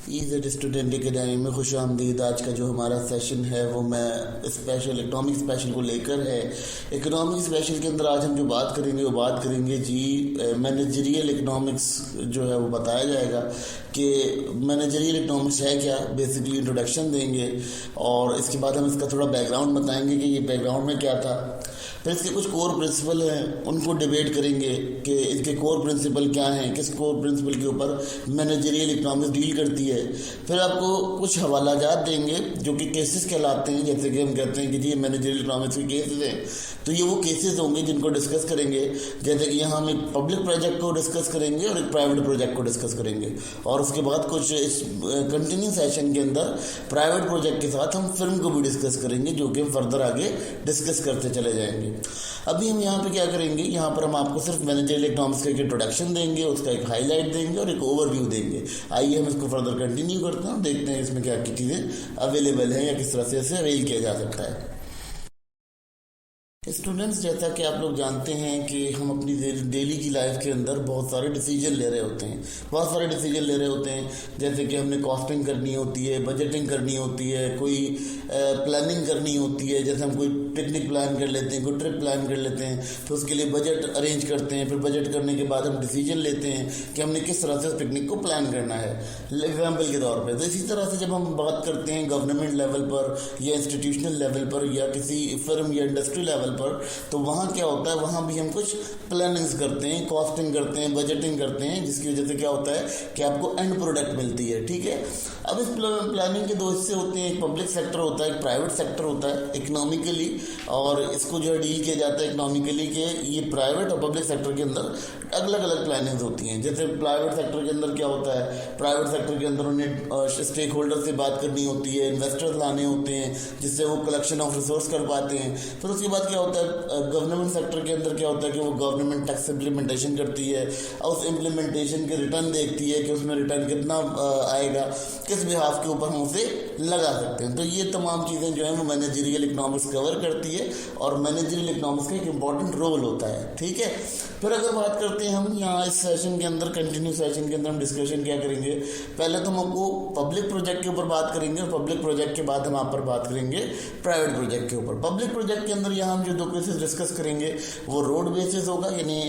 Ease student academy में खुश आमदीद। आज का जो हमारा सेशन है वो मैं स्पेशल इकनॉमिक स्पेशल को लेकर है। इकनॉमिक स्पेशल के अंदर आज हम जो बात करेंगे जी मैनेजरियल इकनॉमिक्स जो है वो बताया जाएगा कि मैनेजरियल इकनॉमिक्स है क्या, बेसिकली इंट्रोडक्शन देंगे और इसके बाद हम इसका थोड़ा बैकग्राउंड बताएंगे कि ये बैकग्राउंड में क्या था। फिर इसके कुछ कोर प्रिंसिपल हैं, उनको डिबेट करेंगे कि इसके कोर प्रिंसिपल क्या हैं, किस कोर प्रिंसिपल के ऊपर मैनेजरियल इकनॉमिक्स डील करती है। फिर आपको कुछ हवालाजात देंगे जो कि केसेस कहलाते हैं, जैसे कि हम कहते हैं कि जी मैनेजरियल इकनॉमिक्स के केसेस हैं, तो ये वो केसेस होंगे जिनको डिस्कस करेंगे। जैसे कि यहाँ हम एक पब्लिक प्रोजेक्ट को डिस्कस करेंगे और एक प्राइवेट प्रोजेक्ट को डिस्कस करेंगे, और उसके बाद कुछ इस कंटिन्यू सेशन के अंदर प्राइवेट प्रोजेक्ट के साथ हम फिल्म को भी डिस्कस करेंगे, जो कि हम फर्दर आगे डिस्कस करते चले जाएंगे। अभी हम यहाँ पे क्या करेंगे, यहाँ पर हम आपको सिर्फ मैनेजरियल इकनॉमिक्स का एक इंट्रोडक्शन देंगे, उसका एक हाईलाइट देंगे और एक ओवरव्यू देंगे। आइए हम इसको फर्दर कंटिन्यू करते हैं, देखते हैं इसमें क्या क्या चीज़ें अवेलेबल हैं या किस तरह से इसे अवेल किया जा सकता है। स्टूडेंट्स, जैसा कि आप लोग जानते हैं कि हम अपनी डेली की लाइफ के अंदर बहुत सारे डिसीजन ले रहे होते हैं, जैसे कि हमने कॉस्टिंग करनी होती है, बजटिंग करनी होती है, कोई प्लानिंग करनी होती है। जैसे हम कोई पिकनिक प्लान कर लेते हैं, कोई ट्रिप प्लान कर लेते हैं, तो उसके लिए बजट अरेंज करते हैं। फिर बजट करने के बाद हम डिसीजन लेते हैं कि हमने किस तरह से उस पिकनिक को प्लान करना है, एग्जाम्पल के तौर पर। तो इसी तरह से जब हम बात करते हैं गवर्नमेंट लेवल पर या इंस्टीट्यूशनल लेवल पर या किसी फर्म या इंडस्ट्री लेवल पर, तो वहाँ क्या होता है, वहाँ भी हम कुछ प्लानिंग्स करते हैं, कॉस्टिंग करते हैं, बजटिंग करते हैं, जिसकी वजह से क्या होता है कि आपको एंड प्रोडक्ट मिलती है। ठीक है, अब इस प्लानिंग के दो हिस्से होते हैं, एक पब्लिक सेक्टर होता है, एक प्राइवेट सेक्टर होता है इकोनॉमिकली, और इसको जो है डील किया जाता है इकोनॉमिकली के ये प्राइवेट और पब्लिक सेक्टर के अंदर अलग अलग प्लानिंग्स होती हैं। जैसे प्राइवेट सेक्टर के अंदर क्या होता है, प्राइवेट सेक्टर के अंदर उन्हें स्टेक होल्डर से बात करनी होती है, इन्वेस्टर्स लाने होते हैं जिससे वो कलेक्शन ऑफ रिसोर्स कर पाते हैं। फिर उसके बाद क्या होता है, गवर्नमेंट सेक्टर के अंदर क्या होता है कि वो गवर्नमेंट टैक्स इम्प्लीमेंटेशन करती है और उस इम्प्लीमेंटेशन के रिटर्न देखती है कि उसमें रिटर्न कितना आएगा, किस बिहाफ के ऊपर हम उसे लगा सकते हैं। तो ये तमाम चीज़ें जो हैं वो मैनेजरियल इकनॉमिक्स कवर करती है और मैनेजरियल इकनॉमिक्स का एक इंपॉर्टेंट रोल होता है। ठीक है, फिर अगर बात करते हैं हम यहाँ इस सेशन के अंदर, कंटिन्यू सेशन के अंदर हम डिस्कशन क्या करेंगे, पहले तो हम आपको पब्लिक प्रोजेक्ट के ऊपर बात करेंगे और पब्लिक प्रोजेक्ट के बाद हम आप पर बात करेंगे प्राइवेट प्रोजेक्ट के ऊपर। पब्लिक प्रोजेक्ट के अंदर यहाँ हम जो दो केसेस डिस्कस करेंगे वो रोड बेसिस होगा, यानी